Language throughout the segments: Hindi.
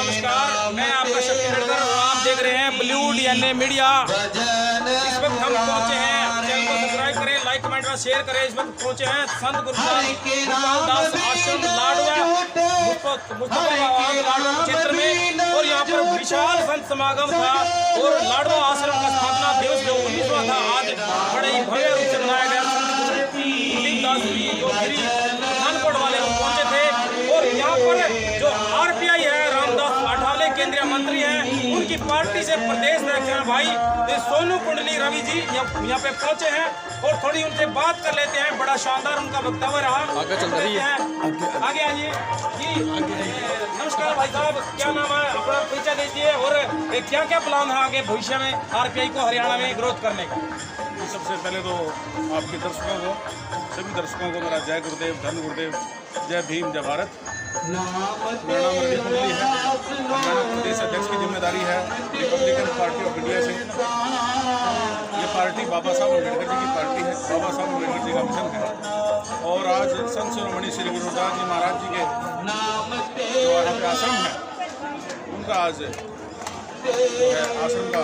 नमस्कार, मैं आपका शक्ति लड़कर और आप देख रहे हैं ब्लू डीएनए मीडिया। इस वक्त हम पहुंचे हैं, चैनल को सब्सक्राइब करें, लाइक कमेंट और शेयर करें। इस वक्त पहुंचे हैं संत गुरुपाल दास आश्रम लाडवा लाडवा क्षेत्र में, और यहाँ पर विशाल संत समागम था और लाडवा आश्रम का स्थापना दिवस जो 19वां था आज बड़े ही भव्य रूप से मनाया गया। संत गुरुपाल दास जी जो पठानकोट वाले पहुंचे थे, और यहाँ पर जो आरपीआई है रामदास अठावले केंद्रीय मंत्री हैं, उनकी पार्टी से प्रदेश अध्यक्ष भाई सोनू कुंडली रवि जी यहाँ पे पहुंचे हैं और थोड़ी उनसे बात कर लेते हैं। बड़ा शानदार उनका वक्तव्य रहा। आगे चल रही है, आगे आइए जी। नमस्कार भाई साहब, क्या नाम है, अपना परिचय दीजिए और क्या क्या प्लान है आगे भविष्य में आरपीआई को हरियाणा में ग्रोथ करने का। सबसे पहले तो आपके दर्शकों को, सभी दर्शकों को मेरा जय गुरुदेव, धन गुरुदेव, जय भीम, जय भारत। मेरा नाम रवि कुंडली है, हरियाणा प्रदेश अध्यक्ष की जिम्मेदारी है रिपब्लिकन पार्टी ऑफ इंडिया से। ये पार्टी बाबा साहब अम्बेडकर जी की पार्टी है, बाबा साहब अम्बेडकर जी का मिशन है। और आज संत शिरोमणि श्री गुरुदास जी महाराज जी के जो यहाँ पे आश्रम है, उनका आज जो है आश्रम का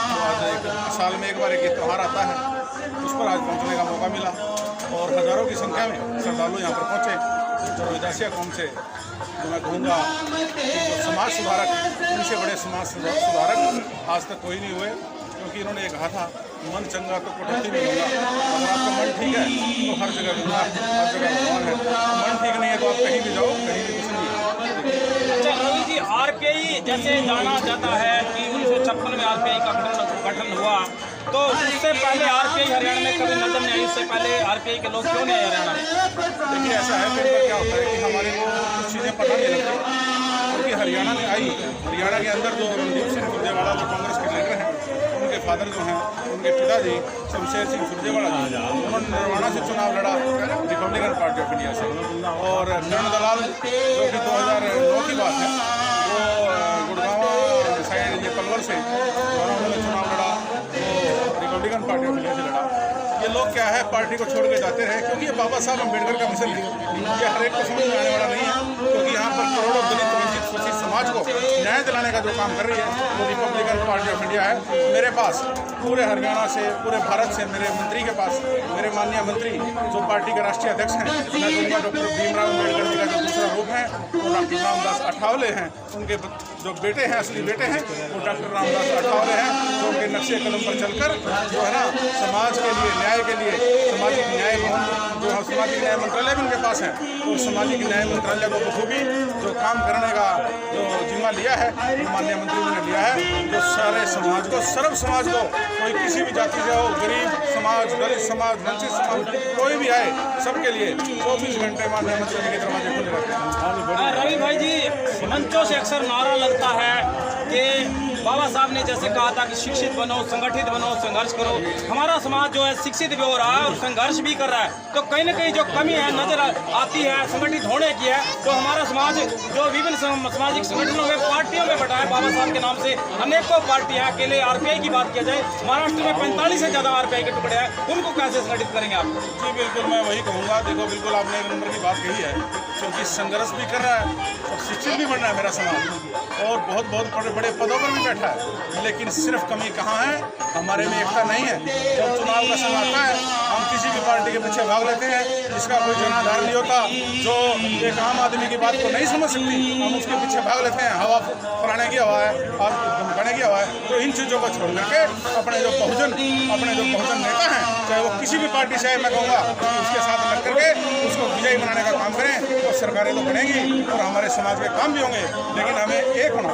तो आज एक साल में एक बार एक त्यौहार आता है, उस पर आज पहुंचने का मौका मिला और हज़ारों की संख्या में श्रद्धालु यहाँ पर पहुँचे। और विदासिया कौम से जो मैं कहूँगा जो समाज सुधारक, उनसे बड़े समाज सुधारक आज तक कोई नहीं हुए, क्योंकि इन्होंने ये कहा था मन चंगा तो कटौती नहीं होगा। अगर आपका मन ठीक है तो हर जगह गुना है, हर जगह भगवान है। मन ठीक नहीं है तो आप कहीं भी जाओ, कहीं भी कुछ नहीं है। अच्छा रवि जी, आरपीआई जैसे जाना जाता है कि 1956 में आरपीआई का गठन हुआ, तो उससे पहले आरपीआई हरियाणा में कभी नजर नहीं आई। उससे पहले आरपीआई के लोग क्यों नहीं आए हरियाणा में? देखिए ऐसा है, कई बार क्या होता है कि हमारे को कुछ चीज़ें पता नहीं लगती, क्योंकि हरियाणा में आई, हरियाणा के अंदर जो रणदीप सिंह सुरजेवाला जो कांग्रेस के लीडर हैं, उनके फादर जो हैं, उनके पिताजी शमशेर सिंह सुरजेवाला जी, उन्होंने निर्वाणा से चुनाव लड़ा रिपब्लिकन पार्टी ऑफ इंडिया से। और करण दलाल जो कि 2009 की बात है, वो गुड़गांव साइड ये पलवल से उन्होंने चुनाव लड़ा, तो रिपब्लिकन पार्टी ऑफ इंडिया से लड़ा। ये लोग क्या है, पार्टी को छोड़ के जाते रहे, क्योंकि ये बाबा साहब अम्बेडकर का मिशन है। ये हर एक को समझ में आने वाला नहीं है, क्योंकि यहाँ पर करोड़ों दलित वंचित शोषित समाज को न्याय दिलाने का जो काम कर रही है वो रिपब्लिकन पार्टी ऑफ इंडिया है। मेरे पास पूरे हरियाणा से, पूरे भारत से, मेरे मंत्री के पास, मेरे माननीय मंत्री जो पार्टी के राष्ट्रीय अध्यक्ष हैं, मैं कहूँगा डॉक्टर भीमराव अम्बेडकर जी का जो दूसरा रूप है वो डॉक्टर रामदास अठावले हैं। उनके जो बेटे हैं, असली बेटे हैं, वो डॉक्टर रामदास अठावले हैं, जो उनके नक्शे कदम पर चलकर जो है ना समाज के लिए, न्याय के लिए, सामाजिक न्याय भवन जो है सामाजिक न्याय मंत्रालय भी उनके पास है, और सामाजिक न्याय मंत्रालय को बखूबी जो काम करने का जो जिम्मा लिया है माननीय मंत्री ने लिया है, जो सारे समाज को, सर्व समाज को, कोई किसी भी जाति से हो, गरीब समाज, दलित समाज, वंचित समाज, कोई भी आए, सबके लिए 24 घंटे माननीय मंत्री जी के दरवाजे खुले रहते हैं। रवि भाई जी, मंचों से अक्सर नारा लगता है कि बाबा साहब ने जैसे कहा था कि शिक्षित बनो, संगठित बनो, संघर्ष करो। हमारा समाज जो है शिक्षित भी हो रहा है और संघर्ष भी कर रहा है, तो कहीं ना कहीं जो कमी है नजर आती है संगठित होने की है। तो हमारा समाज जो विभिन्न सामाजिक संगठनों में, पार्टियों में बटा है, बाबा साहब के नाम से अनेकों पार्टियां। अकेले आरपीआई की बात किया जाए, महाराष्ट्र में 45 से ज़्यादा आरपीआई के टुकड़े हैं, उनको कैसे संगठित करेंगे आप? जी बिल्कुल, मैं वही कहूँगा। देखो बिल्कुल आपने एक नंबर की बात कही है, क्योंकि संघर्ष भी कर रहा है और शिक्षित भी बन रहा है मेरा समाज, और बहुत बहुत बड़े पदों पर भी बैठा है। लेकिन सिर्फ कमी कहाँ है, हमारे में एकता नहीं है। जब चुनाव का समय आता है, हम किसी भी पार्टी के पीछे भाग लेते हैं, जिसका कोई जनाधार नहीं होता, जो एक आम आदमी की बात को नहीं समझ सकती, हम उसके पीछे भाग लेते हैं। हवा फलाने की हवा है और धमकाने की हवा है। तो इन चीज़ों को छोड़ करके अपने जो बहुजन नेता हैं, चाहे वो किसी भी पार्टी से है, मैं कहूँगा उसके साथ लग करके उसको विजयी बनाने का काम करें, तो सरकारें तो बनेंगी और हमारे समाज के काम भी होंगे, लेकिन हमें एक होना।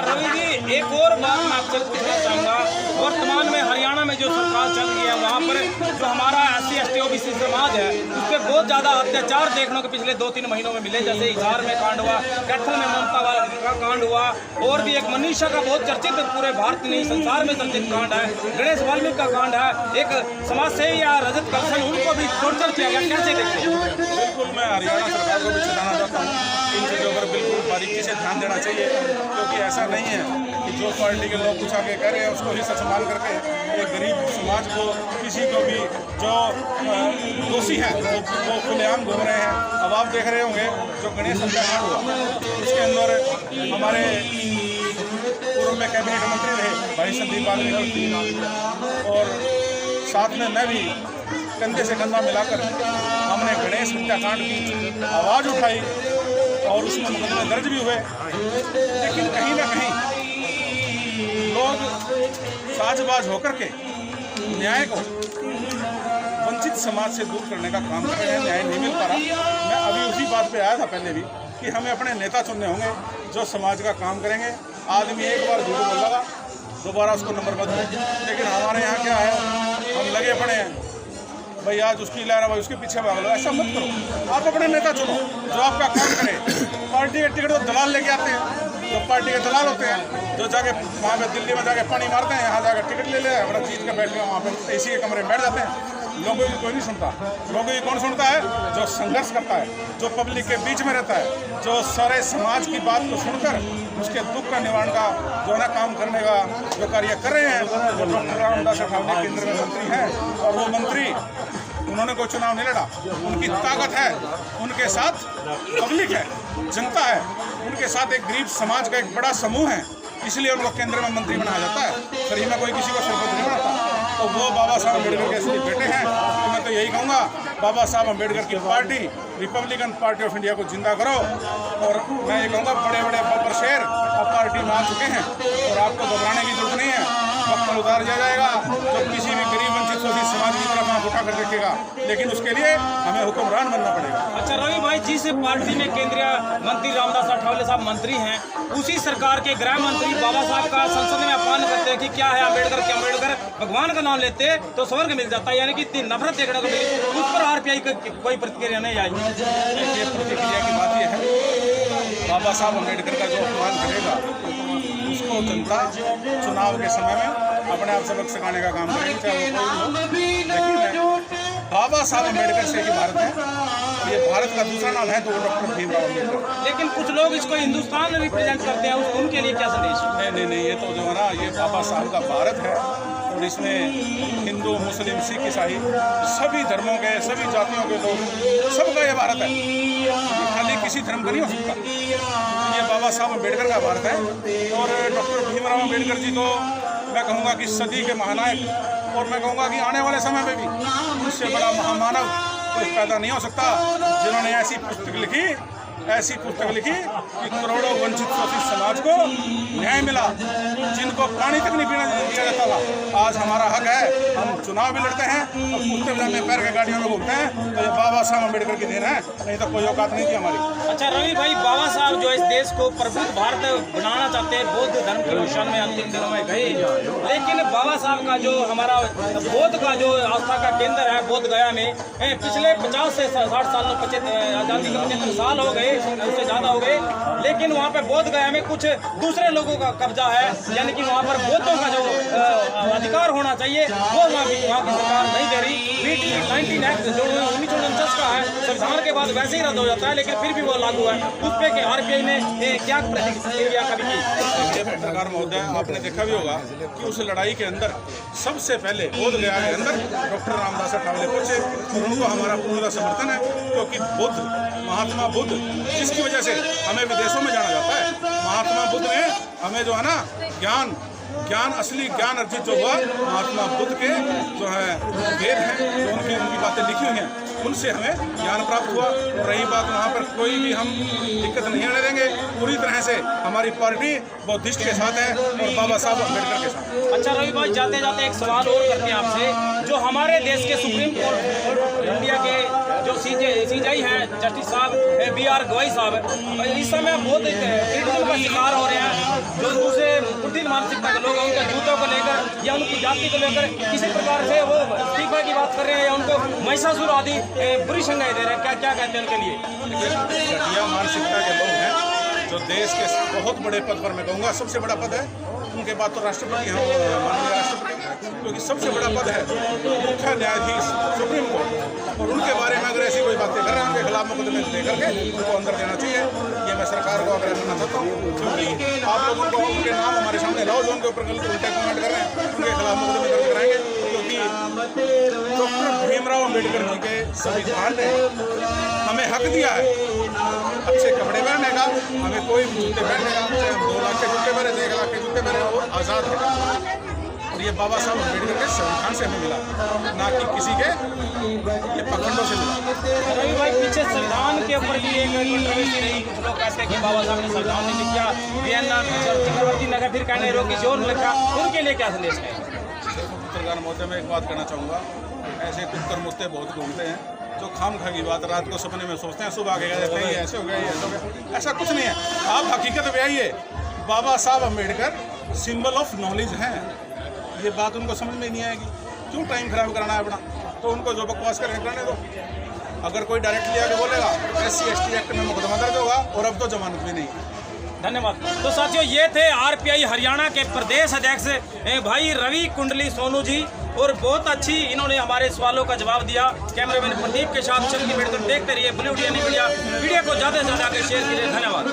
रवि जी, एक और बात मैं आपसे पूछना चाहूँगा, वर्तमान में हरियाणा में जो सरकार चल रही है, वहाँ पर जो हमारा SC ST OBC समाज है, उस पर बहुत ज़्यादा अत्याचार देखने को पिछले 2-3 महीनों में मिले। जैसे हिसार में कांड हुआ, कैथल में ममता का कांड हुआ, और भी एक मनीषा का बहुत चर्चित, पूरे भारत नहीं संसार में चर्चित कांड है, गणेश वाल्मीकि का कांड है, एक समाज से या रजत कलसन, उनको भी टॉर्चर किया गया। कैसे देखते हैं? बिल्कुल, मैं हरियाणा सरकार को भी चलाना चाहता हूँ, इन चीज़ों पर बिल्कुल बारीकी से ध्यान देना चाहिए, क्योंकि ऐसा नहीं है कि जो पार्टी के लोग कुछ आगे कह रहे हैं उसको ही सच मान करके एक गरीब समाज को, किसी को भी जो दोषी हैं वो खुलेआम घूम रहे हैं। अब आप देख रहे होंगे जो गणेश हत्याकांड हुआ उसके अंदर हमारे पूर्व में कैबिनेट मंत्री रहे भाई संदीप बादल और साथ में मैं भी कंधे से कंधा मिलाकर हमने गणेश हत्याकांड की आवाज़ उठाई और उसमें मुकदमे दर्ज भी हुए। लेकिन कहीं ना कहीं लोग साजबाज होकर के न्याय को वंचित समाज से दूर करने का काम कर रहे हैं। न्याय नहीं मिल पा रहा। मैं अभी उसी बात पे आया था पहले भी कि हमें अपने नेता चुनने होंगे जो समाज का काम करेंगे। आदमी एक बार झूठ बोल लगा दोबारा उसको नंबर मत दो। लेकिन हमारे यहाँ क्या है, हम लगे पड़े हैं भाई आज उसकी लहरा भाई उसके पीछे भाग लो। ऐसा मत करो। आप अपने नेता चुनो जो आपका काम करे। पार्टी के टिकट तो दलाल लेके आते हैं, जो पार्टी के दलाल होते हैं, जो जाके वहाँ पे दिल्ली में जाके पानी मारते हैं, यहाँ जाकर टिकट ले ले अपना जीत के बैठ के वहाँ पे एसी के कमरे में बैठ जाते हैं। लोगों की कोई नहीं सुनता। लोगों की कौन सुनता है? जो संघर्ष करता है, जो पब्लिक के बीच में रहता है, जो सारे समाज की बात को सुनकर उसके दुख का निवारण का जो है ना काम करने का जो कार्य कर रहे हैं। जो डॉक्टर रामदास अठावले केंद्र में मंत्री हैं और वो मंत्री उन्होंने कोई चुनाव नहीं लड़ा। उनकी ताकत है, उनके साथ पब्लिक है, जनता है, उनके साथ एक गरीब समाज का एक बड़ा समूह है, इसलिए उनको केंद्र में मंत्री बनाया जाता है। फ्री में कोई किसी को सरपंच नहीं बनाता। तो वो बाबा साहब अम्बेडकर के असली बेटे हैं। तो मैं तो यही कहूँगा बाबा साहब अम्बेडकर की party Republican party of India को जिंदा करो। और मैं ये कहूँगा बड़े बड़े बब्बर शेर अब पार्टी में आ चुके हैं और आपको घबराने की जरूरत नहीं है। वक्त उतार दिया जाएगा जो किसी भी गरीब वंचित शोषित समाज की तरफ आंख उठा कर देखेगा, लेकिन उसके लिए हमें हुक्मरान बनना पड़ेगा। अच्छा रवि भाई, जिस पार्टी में केंद्रीय मंत्री रामदास अठावले साहब मंत्री हैं, उसी सरकार के गृह मंत्री बाबा साहब का संसद में अपमान करते हैं कि क्या है अम्बेडकर के अम्बेडकर भगवान का नाम लेते तो स्वर्ग मिल जाता है, यानी कि इतनी नफरत देखने को मिली। उस पर आरपीआई की कोई प्रतिक्रिया नहीं आई। प्रतिक्रिया की बात यह है बाबा साहब अम्बेडकर का जो अपमान करेगा उसको जनता चुनाव के समय में अपने आप सबक सिखाने का काम करेगी, चाहे वो कोई हो। लेकिन बाबा साहब अम्बेडकर से ही भारत है और ये भारत का दूसरा नाम है तो वो डॉक्टर भीमराव अम्बेडकर। लेकिन कुछ लोग इसको हिंदुस्तान रिप्रेजेंट करते हैं, उनके लिए क्या संदेश? नहीं, ये तो जो है ना ये बाबा साहब का भारत है और इसमें हिंदू मुस्लिम सिख ईसाई सभी धर्मों के सभी जातियों के लोग सबका ये भारत है। ये खाली किसी धर्म का नहीं हो सकता। ये बाबा साहब अम्बेडकर का भारत है और डॉक्टर भीमराव अम्बेडकर जी तो मैं कहूँगा कि सदी के महानायक और मैं कहूँगा कि आने वाले समय में भी उससे बड़ा महामानव कोई पैदा नहीं हो सकता जिन्होंने ऐसी पुस्तक लिखी कि करोड़ों वंचित शोषित समाज को न्याय मिला, जिनको पानी तक नहीं पीना दिया जाता था। आज हमारा हक है, हम चुनाव भी लड़ते हैं और कुत्ते पजामे पैर के गाड़ियों में घूमते हैं। तो ये बाबा साहब अम्बेडकर की देन है, नहीं तो कोई औकात नहीं थी हमारी। अच्छा रवि भाई, बाबा साहब जो इस देश को प्रबुद्ध भारत बनाना चाहते हैं, बौद्ध धर्म के अनुसार में अंतिम दिनों में गए, लेकिन बाबा साहब का जो हमारा बौद्ध का जो आस्था का केंद्र है बोध गया में, पिछले 50 से 60 साल आज़ादी के 75 साल हो गए, उससे ज़्यादा हो गए, लेकिन वहाँ पे बोध गया में कुछ दूसरे लोगों का कब्जा है, यानी कि वहाँ पर बौद्धों का जो अधिकार होना चाहिए वो वहाँ की सरकार नहीं दे रही। 19 एक्ट जो 1949 का है, संविधान के बाद वैसे ही रद्द हो जाता है, लेकिन फिर भी वो लागू है। उस पर के आरपीआई ने क्या प्रतिक्रिया कभी की? पत्रकार महोदय, आपने देखा भी होगा कि उस लड़ाई के अंदर सबसे पहले बोध गया के अंदर डॉक्टर रामदास अठावले पहुंचे और उनको हमारा पूरा समर्थन है, क्योंकि महात्मा बुद्ध जिसकी वजह से हमें विदेशों में जाना जाता है, महात्मा बुद्ध ने हमें जो है ना ज्ञान असली ज्ञान अर्जित जो हुआ महात्मा बुद्ध के जो है वेद हैं, जो उनकी बातें लिखी हुई हैं, उनसे हमें ज्ञान प्राप्त हुआ। रही बात वहाँ पर कोई भी हम दिक्कत नहीं आने देंगे। पूरी तरह से हमारी पार्टी बौद्धिस्ट के साथ है और बाबा साहब अम्बेडकर के साथ। अच्छा रवि भाई, जाते जाते एक सवाल और करते हैं आपसे, जो हमारे देश के सुप्रीम कोर्ट इंडिया के जो सीजेआई हैं जस्टिस साहब BR गवई साहब, इस समय बहुत क्रिटिसिज्म का शिकार हो रहे हैं। जो दूसरे कुटिल मानसिकता के लोग हैं, उनके जूतों को लेकर या उनकी जाति को लेकर किसी प्रकार से वो इस्तीफा की बात कर रहे हैं या उनको महिषासुर आदि बुरी संज्ञाएं दे रहे हैं। क्या कहते हैं उनके लिए? घटिया मानसिकता के लोग हैं जो देश के बहुत बड़े पद पर, मैं कहूँगा सबसे बड़ा पद है, उनके बाद तो राष्ट्रपति हैं, माननीय राष्ट्रपति, क्योंकि सबसे बड़ा पद है मुख्य न्यायाधीश सुप्रीम कोर्ट, और उनके बारे में अगर ऐसी कोई बातें कर रहे हैं उनके खिलाफ मुकदमे दे करके उनको अंदर देना चाहिए। ये मैं सरकार को आग्रह करना चाहता हूँ, क्योंकि आप लोग उनके नाम हमारे सामने लाओ जो उनके ऊपर गलत उल्टे कमेंट कर रहे हैं, उनके खिलाफ मुकदमे दर्ज कराएंगे, क्योंकि डॉक्टर भीमराव अम्बेडकर जी के संविधान ने हमें हक दिया है अच्छे कपड़े पहनने का, हमें कोई भी जूते पहनने का, चाहे हम 2 लाख के जूते पहने, 1 लाख के जूते पहने, वो आज़ाद है। और ये बाबा साहब अम्बेडकर के संविधान से हमें मिला, ना कि किसी के ये पखंडों से मिला। रवि भाई, पीछे संविधान के ऊपर भी एक कंट्रोवर्सी रही। कुछ लोग कहते हैं कि बाबा साहब ने संविधान नहीं लिखा, वियन्ना चक्रवर्ती नगर फिर कहने रोकी जोर लिखा, उनके लिए क्या संदेश है? पत्रकार महोदय, मैं एक बात कहना चाहूँगा, ऐसे कुकर मुत्ते बहुत घूमते हैं जो खामखा की बात रात को सपने में सोचते हैं, सुबह के कहते हैं ये ऐसे हो गया, ये ऐसा हो गया। ऐसा कुछ नहीं है, आप हकीकत में आइए। बाबा Saheb Ambedkar symbol of knowledge हैं, ये बात उनको समझ में नहीं आएगी। क्यों टाइम खराब कराना है अपना? तो उनको जो बकवास करें करने दो। अगर कोई डायरेक्टली आके बोलेगा SC ST एक्ट में मुकदमा दर्ज होगा, और अब तो जमानत भी नहीं है। धन्यवाद। तो साथियों, ये थे RPI हरियाणा के प्रदेश अध्यक्ष भाई रवि कुंडली सोनू जी, और बहुत अच्छी इन्होंने हमारे सवालों का जवाब दिया। कैमरामैन प्रदीप के साथ चंकी बेड़कर देखते रहिए ब्लू इंडिया मीडिया। वीडियो को ज़्यादा से ज़्यादा शेयर कीजिए। धन्यवाद।